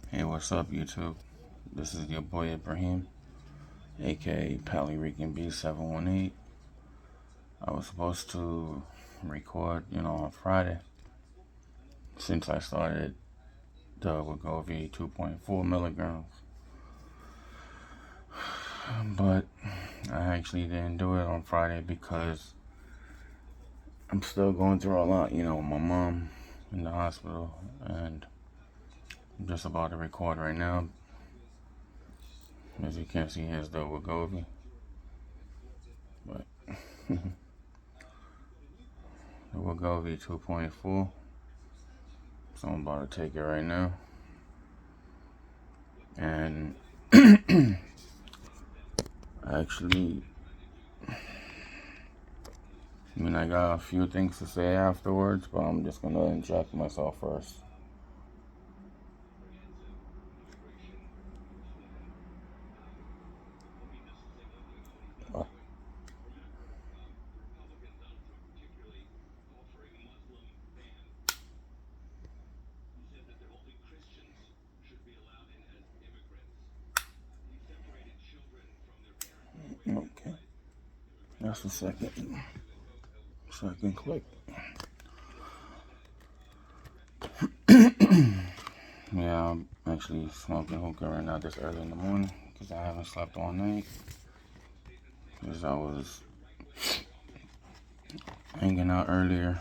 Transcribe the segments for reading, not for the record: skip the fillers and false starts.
Hey, what's up, YouTube? This is your boy Ibrahim, aka Pally Rican B718. I was supposed to record, on Friday, since I started the Wegovy 2.4 milligrams, but I actually didn't do it on Friday because I'm still going through a lot, with my mom in the hospital, and I'm just about to record right now. As you can see, here's the Wegovy, but the Wegovy 2.4. So I'm about to take it right now. And actually, I got a few things to say afterwards, but I'm just gonna inject myself first. Okay, that's the second click. Yeah, I'm actually smoking hookah right now this early in the morning because I haven't slept all night. Because I was hanging out earlier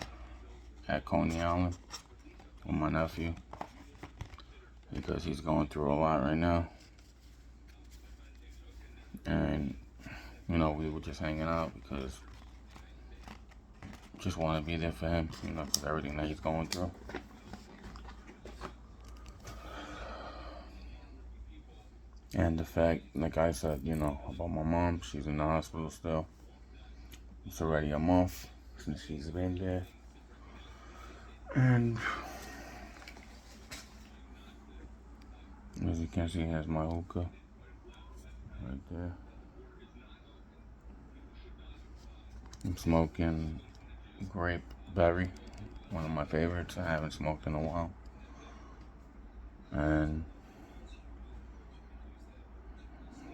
at Coney Island with my nephew because he's going through a lot right now. And, we were just hanging out because just want to be there for him, because everything that he's going through. And the fact, like I said, about my mom, she's in the hospital still. It's already a month since she's been there. And as you can see, here's my hookah right there. I'm smoking grape berry, one of my favorites. I haven't smoked in a while. And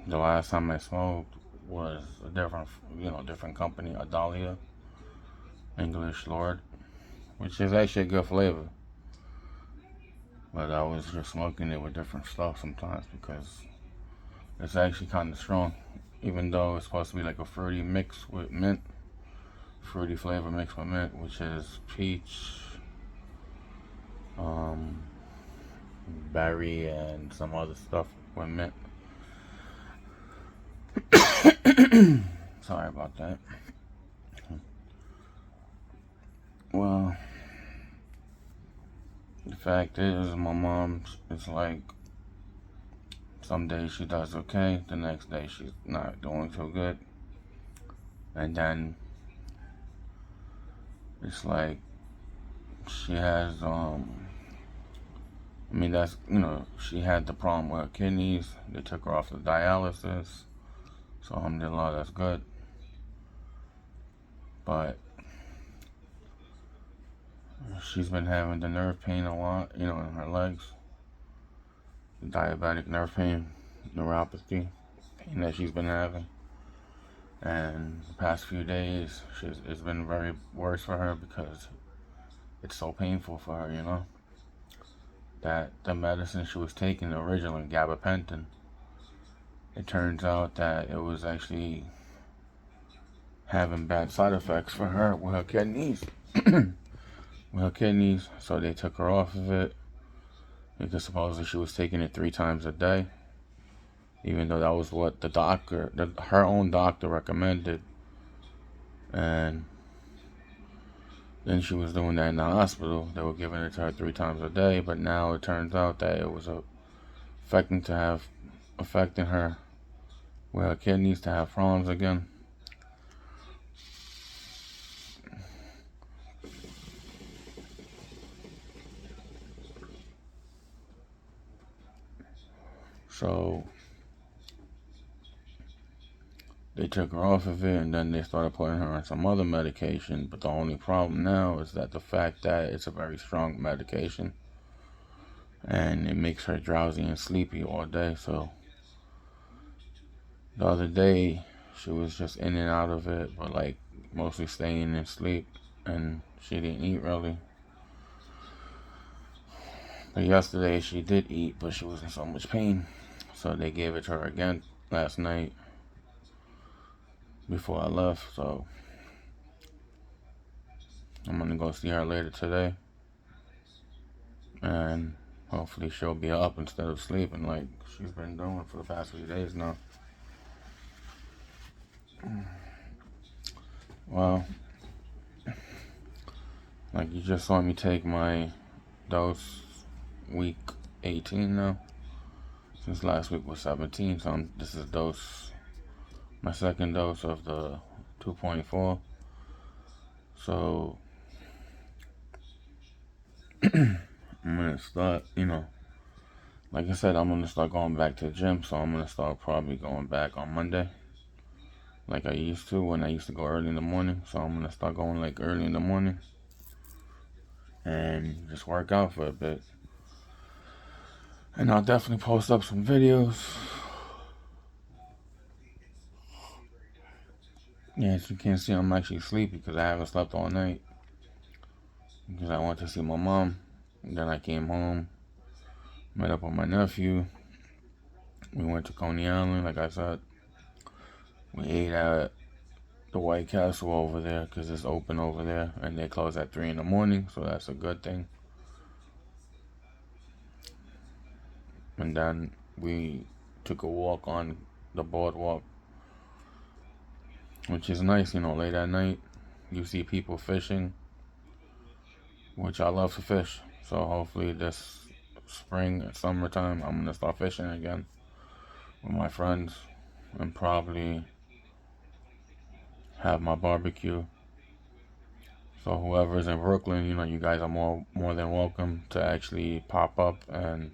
the last time I smoked was a different company, Adalia English Lord, which is actually a good flavor. But I was just smoking it with different stuff sometimes because it's actually kind of strong, even though it's supposed to be like a fruity mix with mint, fruity flavor mixed with mint, which is peach, berry, and some other stuff with mint. Sorry about that. Well, the fact is, my mom, it's like some days she does okay, the next day she's not doing so good. And then it's like she has, that's, she had the problem with her kidneys. They took her off the dialysis. So, alhamdulillah, that's good. But she's been having the nerve pain a lot, in her legs. The diabetic nerve pain, neuropathy, pain that she's been having. And the past few days, it's been very worse for her because it's so painful for her, that the medicine she was taking originally, gabapentin, it turns out that it was actually having bad side effects for her with her kidneys. So they took her off of it because supposedly she was taking it 3 times a day, even though that was what her own doctor recommended. And then she was doing that in the hospital. They were giving it to her 3 times a day, but now it turns out that it was affecting her with her kidneys to have problems again. So they took her off of it, and then they started putting her on some other medication. But the only problem now is that the fact that it's a very strong medication, and it makes her drowsy and sleepy all day. So the other day she was just in and out of it, but like mostly staying in sleep, and she didn't eat really. But yesterday she did eat, but she was in so much pain, so they gave it to her again last night before I left. So I'm gonna go see her later today, and hopefully she'll be up instead of sleeping like she's been doing for the past few days now. Well, like you just saw me take my dose week 18 now. Since last week was 17, so this is my second dose of the 2.4. So I'm gonna start, like I said, I'm gonna start going back to the gym. So I'm gonna start probably going back on Monday, like I used to when I used to go early in the morning. So I'm gonna start going like early in the morning and just work out for a bit. And I'll definitely post up some videos. Yeah, as you can see, I'm actually sleepy because I haven't slept all night. Because I went to see my mom. And then I came home, met up with my nephew. We went to Coney Island, like I said. We ate at the White Castle over there because it's open over there. And they close at 3 in the morning, so that's a good thing. And then we took a walk on the boardwalk, which is nice, late at night. You see people fishing, which I love to fish. So hopefully this spring, summertime, I'm going to start fishing again with my friends and probably have my barbecue. So whoever's in Brooklyn, you guys are more than welcome to actually pop up and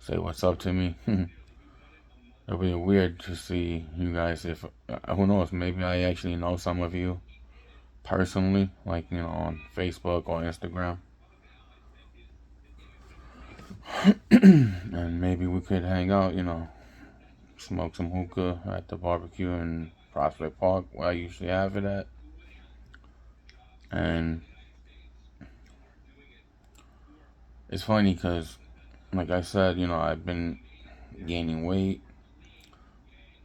say what's up to me. It'll be weird to see you guys if, who knows, maybe I actually know some of you personally, like, on Facebook or Instagram. And maybe we could hang out, smoke some hookah at the barbecue in Prospect Park where I usually have it at. And it's funny because, like I said, I've been gaining weight.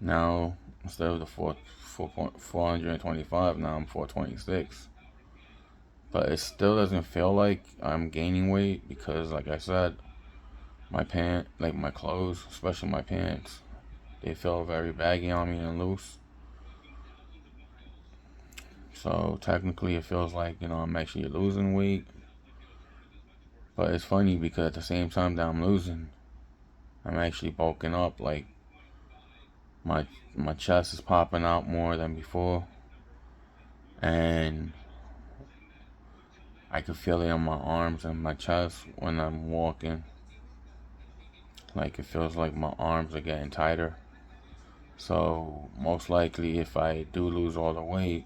Now, instead of the 425, now I'm 426. But it still doesn't feel like I'm gaining weight because, like I said, my clothes, especially my pants, they feel very baggy on me and loose. So technically it feels like, I'm actually losing weight. But it's funny because at the same time that I'm losing, I'm actually bulking up. Like my chest is popping out more than before. And I can feel it on my arms and my chest when I'm walking. Like it feels like my arms are getting tighter. So most likely if I do lose all the weight,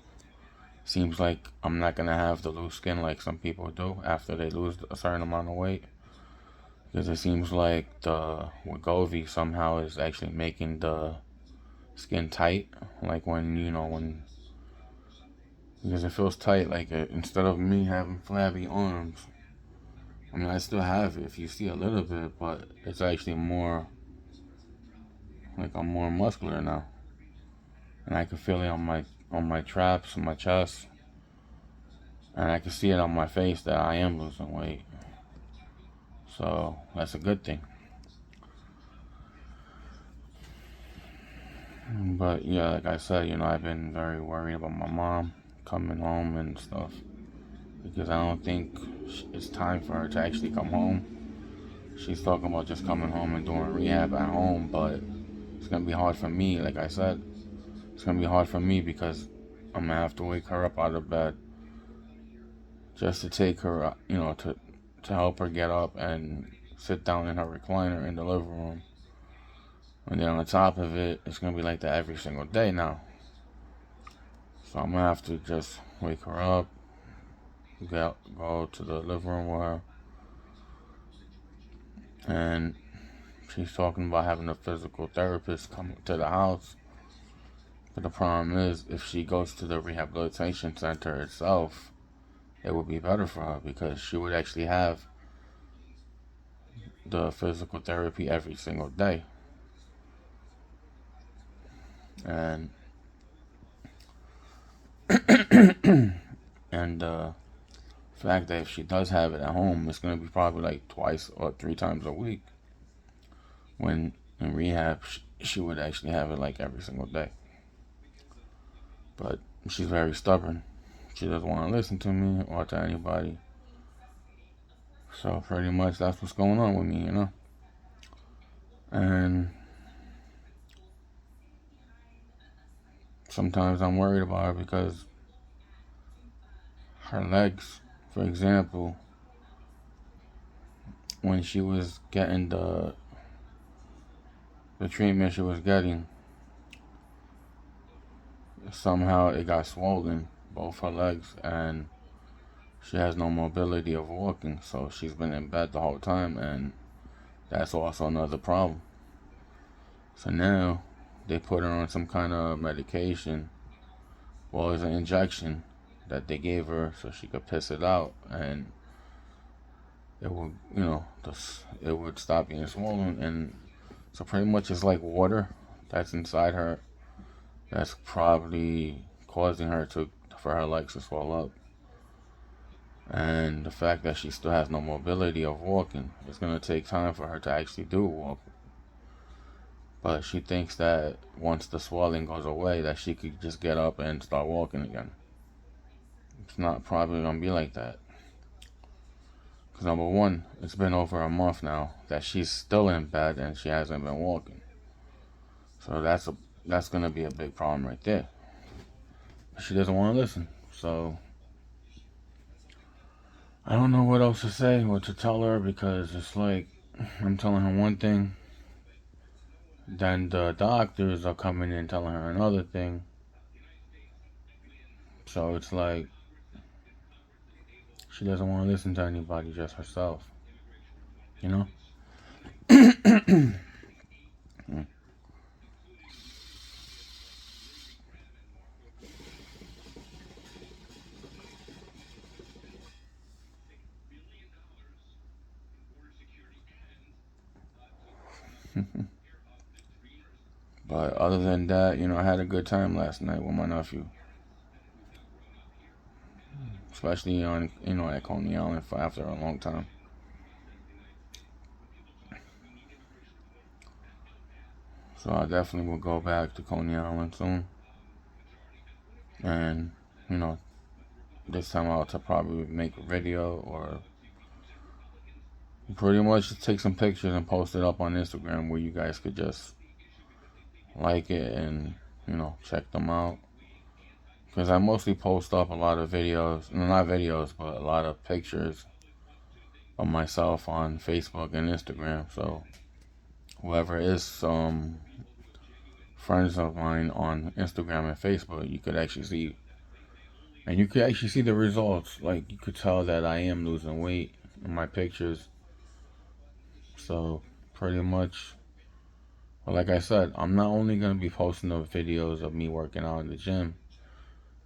seems like I'm not going to have the loose skin like some people do after they lose a certain amount of weight. Because it seems like the Wegovy somehow is actually making the skin tight. Like because it feels tight. Like instead of me having flabby arms, I mean, I still have it if you see a little bit, but it's actually more, like I'm more muscular now. And I can feel it on my traps, and my chest. And I can see it on my face that I am losing weight. So that's a good thing. But yeah, like I said, I've been very worried about my mom coming home and stuff. Because I don't think it's time for her to actually come home. She's talking about just coming home and doing rehab at home, but it's going to be hard for me, like I said. It's going to be hard for me because I'm going to have to wake her up out of bed just to take her, to help her get up and sit down in her recliner in the living room. And then on top of it, it's going to be like that every single day now. So I'm going to have to just wake her up, go to the living room with her, And she's talking about having a physical therapist come to the house. But the problem is, if she goes to the rehabilitation center itself, it would be better for her because she would actually have the physical therapy every single day. And and the fact that if she does have it at home, it's going to be probably like twice or 3 times a week. When in rehab, she would actually have it like every single day. But she's very stubborn. She doesn't want to listen to me or to anybody. So pretty much that's what's going on with me, you know. And sometimes I'm worried about her because her legs, for example, when she was getting the treatment she was getting, somehow it got swollen, both her legs, and she has no mobility of walking. So she's been in bed the whole time, and that's also another problem. So now they put her on some kind of medication. Well, it's an injection that they gave her so she could piss it out, and it would, it would stop being swollen. And so pretty much it's like water that's inside her that's probably causing her for her legs to swell up. And the fact that she still has no mobility of walking, it's going to take time for her to actually do walk. But she thinks that once the swelling goes away, that she could just get up and start walking again. It's not probably going to be like that. Because number one, it's been over a month now that she's still in bed and she hasn't been walking. So that's going to be a big problem right there. She doesn't want to listen. So I don't know what else to say, what to tell her, because it's like I'm telling her one thing, then the doctors are coming in telling her another thing. So it's like she doesn't want to listen to anybody, just herself. You know? But other than that, I had a good time last night with my nephew. Especially on, at Coney Island after a long time. So I definitely will go back to Coney Island soon. And, this time I'll probably make a video or pretty much just take some pictures and post it up on Instagram where you guys could just like it and, check them out. Because I mostly post up a lot of videos, not videos, but a lot of pictures of myself on Facebook and Instagram. So whoever is friends of mine on Instagram and Facebook, you could actually see, and you could actually see the results. Like, you could tell that I am losing weight in my pictures. So pretty much, well, like I said, I'm not only going to be posting the videos of me working out in the gym,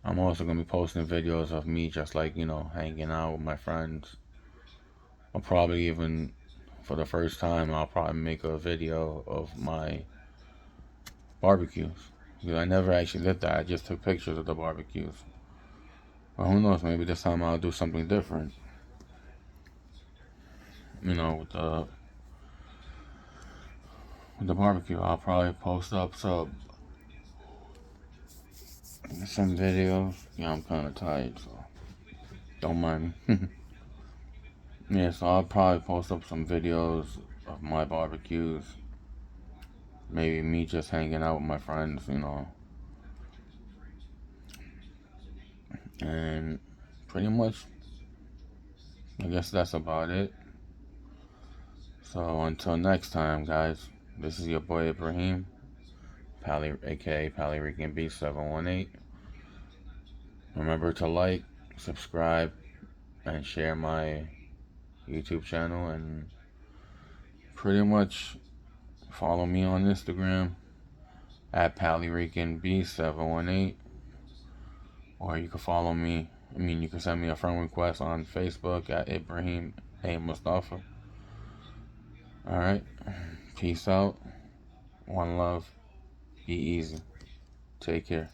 I'm also going to be posting videos of me just like, hanging out with my friends. I'll probably even, for the first time, I'll probably make a video of my barbecues. Because I never actually did that. I just took pictures of the barbecues. But who knows, maybe this time I'll do something different. With the barbecue, I'll probably post up some videos. Yeah, I'm kind of tired, so don't mind me. Yeah, so I'll probably post up some videos of my barbecues. Maybe me just hanging out with my friends, And pretty much, I guess that's about it. So until next time, guys, this is your boy Ibrahim, aka Pally Rican B 718. Remember to like, subscribe, and share my YouTube channel, and pretty much follow me on Instagram at PallyRicanB718, or you can follow me. You can send me a friend request on Facebook at Ibrahim A. Mustafa. Alright, peace out, one love, be easy, take care.